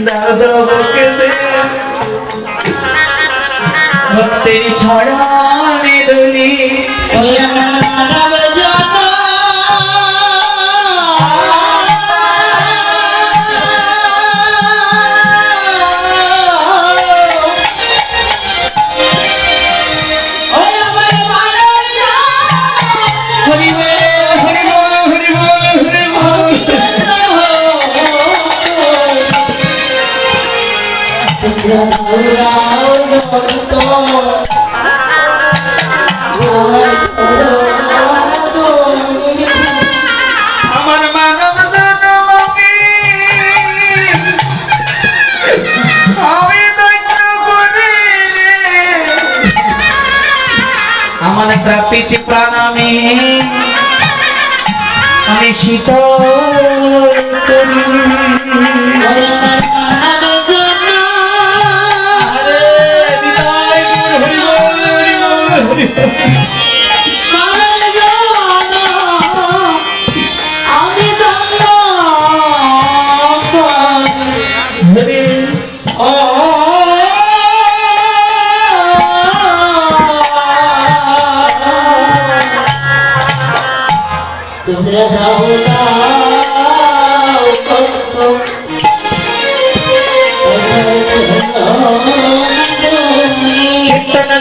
দাদা বকে দে ভক্তের ছড়ানে দলি আমার মানব জনমকে আমি দৈন্য করে আমার একটা প্রীতি প্রাণ আমি শীতল করি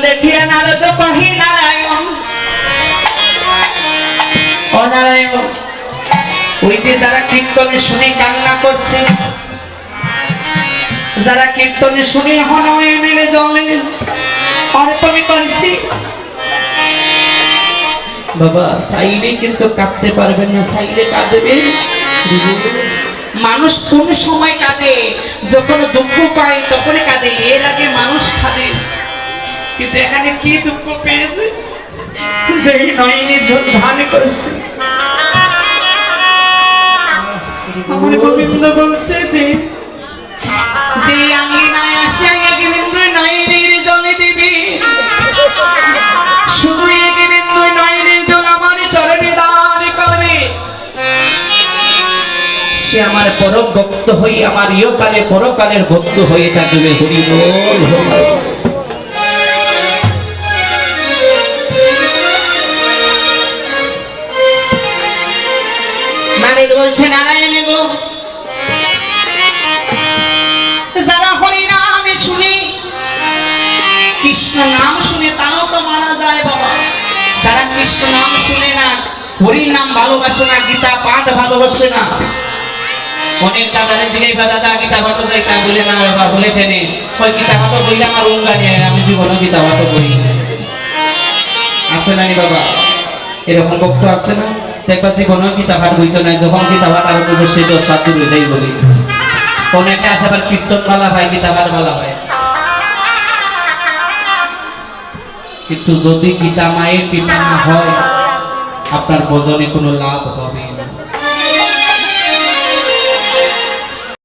দেখিয়া নারদ কহি নারায়ণ ও নারায়ণ ওই যে যারা কীর্তন শুনে কান্না করছে, যারা কীর্তন শুনে হনয়নের জলে অর্পণ করছে, বাবা চাইলে কিন্তু কাঁদতে পারবেন না, চাইলে কাঁদবেন। মানুষ কোন সময় কাঁদে? যখন দুঃখ পায় তখনই কাঁদে, এর আগে মানুষ কাঁদে। কিন্তু এখানে কি দুঃখ পেয়েছে? যেই নয়নের জল ধান করেছে। আমার গোবিন্দ বলছে যে আঙ্গিনায় আসিয়া এক বিন্দু নয়নের জলে দিবি, শুধু এক বিন্দু নয়নের জল আমার চরণে দান করবে, সে আমার পরম ভক্ত হয়ে আমার ইহকালে পরকালের ভক্ত হয়ে থাকবে। হরি বল হরি বল। বলছে নারায়ণ গো, যারা হরি নাম শুনে কৃষ্ণ নাম শুনে তারাও তো মারা যায় বাবা। যারা কৃষ্ণ নাম শুনে না, হরি নাম ভালোবাসে না, গীতা পাঠ ভালোবাসে না, অনেক দাদারে জিগাইবা দাদা গীতা পাঠ যাই তা বলে না বাবা, বলে ফেনে ওই গীতা পাঠ বললে আমার অঙ্গানি, আমি জীবনে গীতা পাঠ করি। আছে না বাবা? এরকম ভক্ত আছে না? দেখবা জীবনে গীতা পাঠ বইতো না, যখন গীতা পাঠ আরম্ভ করবে সেটা সাত দূরে যাই বলি। অনেকে আছে আবার কীর্তন মালা পায়, গীতা পাঠ মালা পায়, কিন্তু যদি গীতা মায়ের কৃপা না হয় আপনার ভজনে কোনো লাভ হবে না।